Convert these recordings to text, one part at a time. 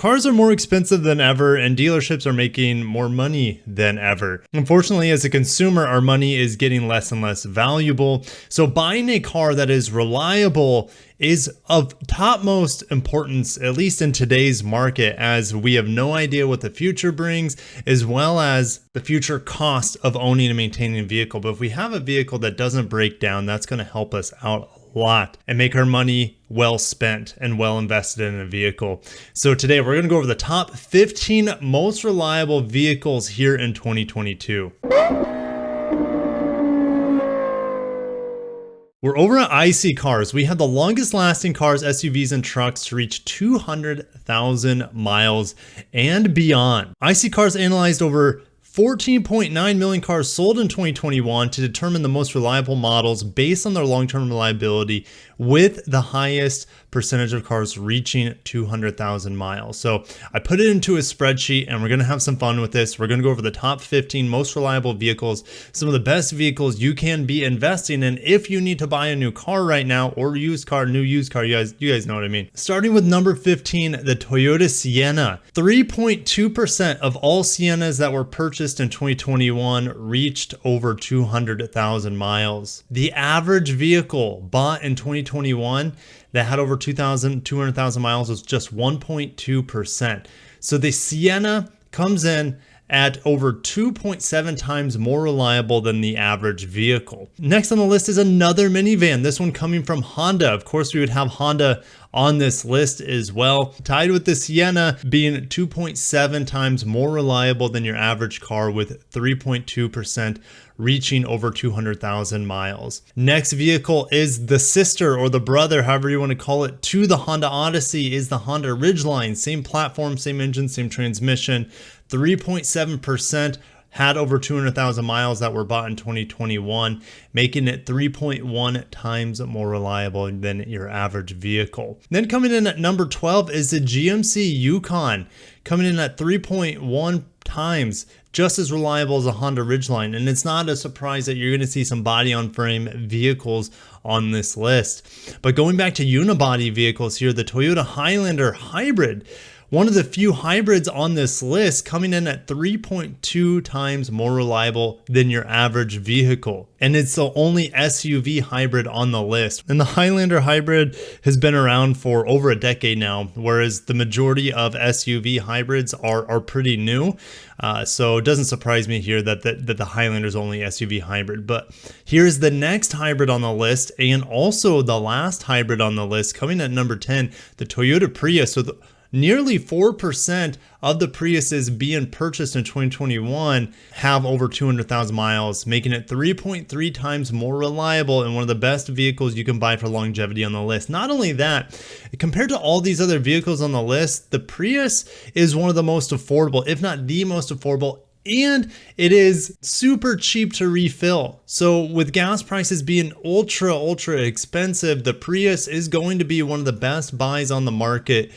Cars are more expensive than ever, and dealerships are making more money than ever. Unfortunately, as a consumer, our money is getting less and less valuable. So buying a car that is reliable is of topmost importance, at least in today's market, as we have no idea what the future brings, as well as the future cost of owning and maintaining a vehicle. But if we have a vehicle that doesn't break down, that's going to help us out a lot and make our money well spent and well invested in a vehicle. So today we're going to go over the top 15 most reliable vehicles here in 2022. We're over at IC Cars. We have the longest lasting cars, SUVs, and trucks to reach 200,000 miles and beyond. IC Cars analyzed over 14.9 million cars sold in 2021 to determine the most reliable models based on their long-term reliability, with the highest percentage of cars reaching 200,000 miles. So I put it into a spreadsheet and we're going to have some fun with this. We're going to go over the top 15 most reliable vehicles, some of the best vehicles you can be investing in if you need to buy a new car right now, or used car, new used car. You guys know what I mean. Starting with number 15, the Toyota Sienna. 3.2% of all Siennas that were purchased in 2021 reached over 200,000 miles. The average vehicle bought in 2021 that had over 200,000 miles was just 1.2%. So the Sienna comes in at over 2.7 times more reliable than the average vehicle. Next on the list is another minivan, this one coming from Honda. Of course, we would have Honda on this list as well, tied with the Sienna being 2.7 times more reliable than your average car, with 3.2% reaching over 200,000 miles. Next vehicle is the sister, or the brother, however you want to call it, to the Honda Odyssey, is the Honda Ridgeline. Same platform, same engine, same transmission. 3.7% had over 200,000 miles that were bought in 2021, making it 3.1 times more reliable than your average vehicle. Then coming in at number 12 is the GMC Yukon, coming in at 3.1 times, just as reliable as a Honda Ridgeline. And it's not a surprise that you're going to see some body on frame vehicles on this list. But going back to unibody vehicles here, the Toyota Highlander Hybrid, one of the few hybrids on this list, coming in at 3.2 times more reliable than your average vehicle. And it's the only SUV hybrid on the list. And the Highlander Hybrid has been around for over a decade now, whereas the majority of SUV hybrids are pretty new. So it doesn't surprise me here that the Highlander is only SUV hybrid. But here's the next hybrid on the list, and also the last hybrid on the list, coming at number 10, the Toyota Prius. So nearly 4% of the Priuses being purchased in 2021 have over 200,000 miles, making it 3.3 times more reliable and one of the best vehicles you can buy for longevity on the list. Not only that, compared to all these other vehicles on the list, the Prius is one of the most affordable, if not the most affordable, and it is super cheap to refill. So with gas prices being ultra expensive, the Prius is going to be one of the best buys on the market,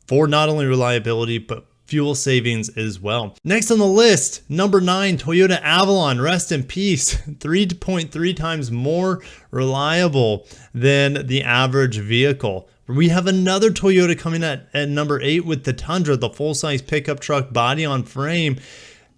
for not only reliability, but fuel savings as well. Next on the list, number 9, Toyota Avalon, rest in peace, 3.3 times more reliable than the average vehicle. We have another Toyota coming at number 8 with the Tundra, the full-size pickup truck, body on frame,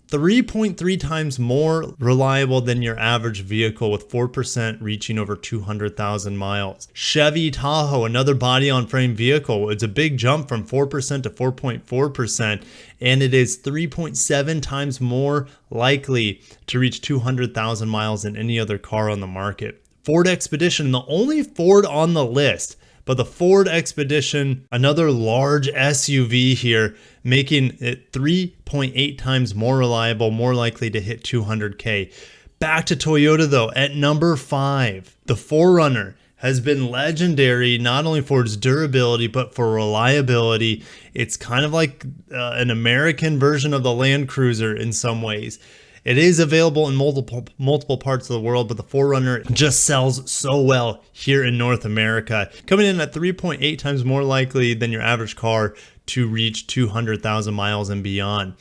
3.3 times more reliable than your average vehicle, with 4% reaching over 200,000 miles. Chevy Tahoe, another body on frame vehicle. It's a big jump from 4% to 4.4%, and it is 3.7 times more likely to reach 200,000 miles than any other car on the market. Ford Expedition, the only Ford on the list, but the Ford Expedition, another large SUV here, making it 3.8 times more reliable, more likely to hit 200K. Back to Toyota though, at number 5, the 4Runner has been legendary not only for its durability, but for reliability. It's kind of like an American version of the Land Cruiser in some ways. It is available in multiple parts of the world, but the 4Runner just sells so well here in North America, coming in at 3.8 times more likely than your average car to reach 200,000 miles and beyond.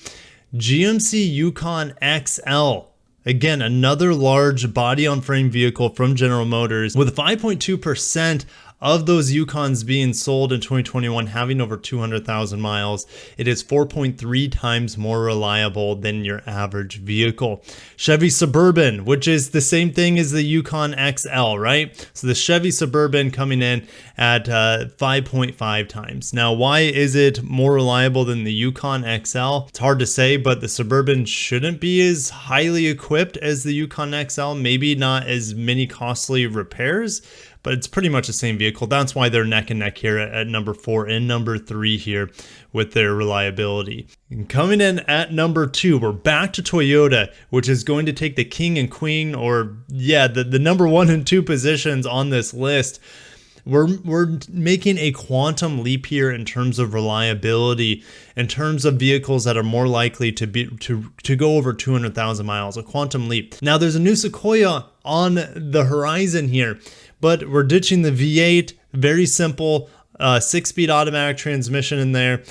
GMC Yukon XL, again, another large body on frame vehicle from General Motors, with 5.2% of those Yukons being sold in 2021 having over 200,000 miles, it is 4.3 times more reliable than your average vehicle. Chevy Suburban, which is the same thing as the Yukon XL, right? So the Chevy Suburban coming in at 5.5 times. Now, why is it more reliable than the Yukon XL? It's hard to say, but the Suburban shouldn't be as highly equipped as the Yukon XL, maybe not as many costly repairs, but it's pretty much the same vehicle. That's why they're neck and neck here at number 4 and number 3 here with their reliability. And coming in at number 2, we're back to Toyota, which is going to take the king and queen, or yeah, the number 1 and 2 positions on this list. We're making a quantum leap here in terms of reliability, in terms of vehicles that are more likely to go over 200,000 miles, a quantum leap. Now there's a new Sequoia on the horizon here, but we're ditching the V8, very simple 6-speed automatic transmission in there.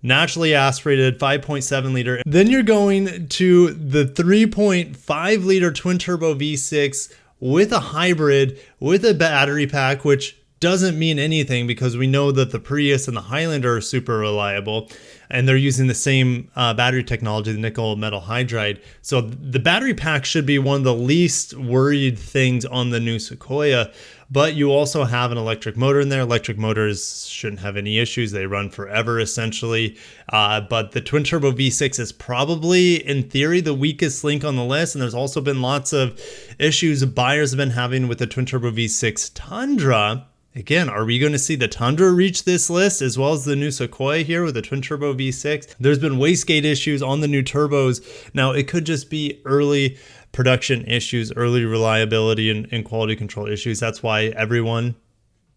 Naturally aspirated 5.7 liter. Then you're going to the 3.5 liter twin turbo V6 with a hybrid, with a battery pack, which doesn't mean anything because we know that the Prius and the Highlander are super reliable and they're using the same battery technology, the nickel metal hydride. So the battery pack should be one of the least worried things on the new Sequoia, but you also have an electric motor in there. Electric motors shouldn't have any issues. They run forever essentially. But the twin turbo V6 is probably in theory the weakest link on the list. And there's also been lots of issues buyers have been having with the twin turbo V6 Tundra. Again, are we going to see the Tundra reach this list as well as the new Sequoia here with the twin turbo V6? There's been wastegate issues on the new turbos. Now, it could just be early production issues, early reliability and quality control issues. That's why everyone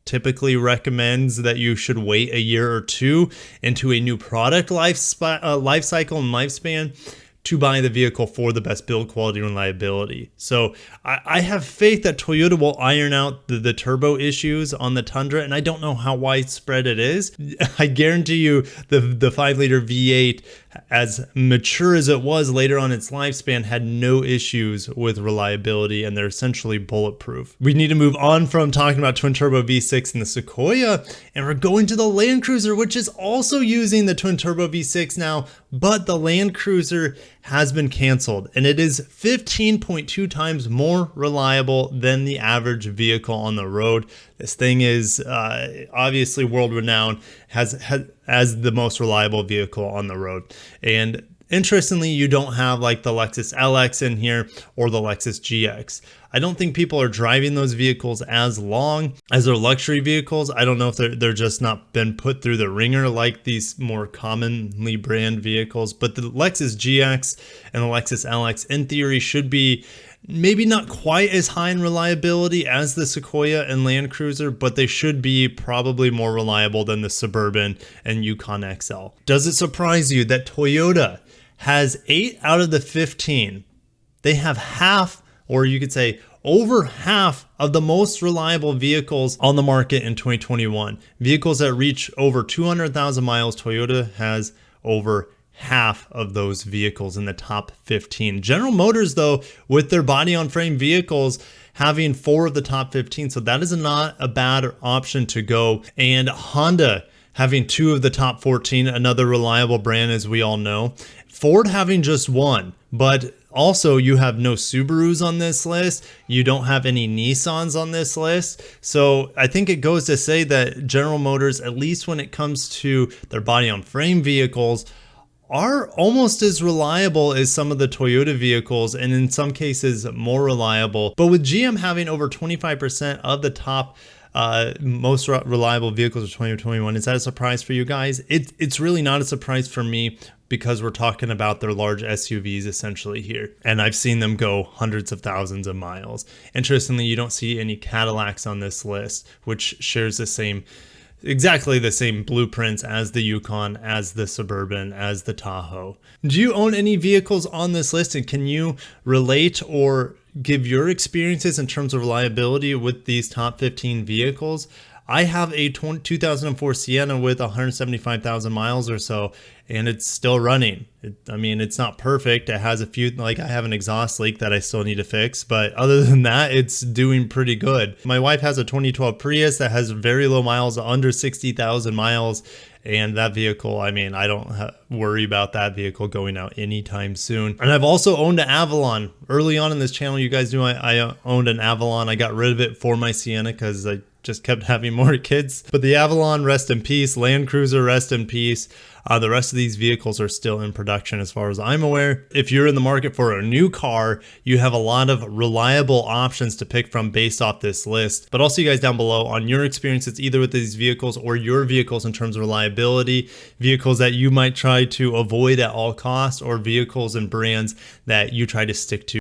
typically recommends that you should wait a year or two into a new product life cycle and lifespan to buy the vehicle for the best build quality and reliability. So I have faith that Toyota will iron out the turbo issues on the Tundra, and I don't know how widespread it is. I guarantee you the 5 liter V8, as mature as it was later on its lifespan, had no issues with reliability, and they're essentially bulletproof. We need to move on from talking about twin turbo V6 and the Sequoia, and we're going to the Land Cruiser, which is also using the twin turbo V6 now, but the Land Cruiser has been canceled, and it is 15.2 times more reliable than the average vehicle on the road. This thing is obviously world renowned, has as the most reliable vehicle on the road. And interestingly, you don't have like the Lexus LX in here or the Lexus GX. I don't think people are driving those vehicles as long as their luxury vehicles. I don't know if they're just not been put through the ringer like these more commonly brand vehicles. But the Lexus GX and the Lexus LX in theory should be maybe not quite as high in reliability as the Sequoia and Land Cruiser, but they should be probably more reliable than the Suburban and Yukon XL. Does it surprise you that Toyota has 8 out of the 15? They have half, or you could say over half of the most reliable vehicles on the market in 2021. Vehicles that reach over 200,000 miles, Toyota has over half of those vehicles in the top 15. General Motors, though, with their body-on-frame vehicles, having 4 of the top 15. So that is not a bad option to go. And Honda having 2 of the top 14, another reliable brand, as we all know. Ford having just 1, but also you have no Subarus on this list. You don't have any Nissans on this list. So I think it goes to say that General Motors, at least when it comes to their body-on-frame vehicles, are almost as reliable as some of the Toyota vehicles, and in some cases more reliable. But with GM having over 25% of the top most reliable vehicles of 2021, is that a surprise for you guys? It's really not a surprise for me, because we're talking about their large SUVs essentially here. And I've seen them go hundreds of thousands of miles. Interestingly, you don't see any Cadillacs on this list, which shares exactly the same blueprints as the Yukon, as the Suburban, as the Tahoe. Do you own any vehicles on this list, and can you relate or give your experiences in terms of reliability with these top 15 vehicles? I have a 2004 Sienna with 175,000 miles or so, and it's still running. I mean, it's not perfect. It has a few, like I have an exhaust leak that I still need to fix, but other than that, it's doing pretty good. My wife has a 2012 Prius that has very low miles, under 60,000 miles. And that vehicle, I mean, I don't worry about that vehicle going out anytime soon. And I've also owned an Avalon. Early on in this channel, you guys knew I owned an Avalon. I got rid of it for my Sienna because I just kept having more kids. But the Avalon, rest in peace. Land Cruiser, rest in peace. The rest of these vehicles are still in production as far as I'm aware. If you're in the market for a new car, you have a lot of reliable options to pick from based off this list. But I'll see you guys down below on your experiences either with these vehicles or your vehicles in terms of reliability, vehicles that you might try to avoid at all costs, or vehicles and brands that you try to stick to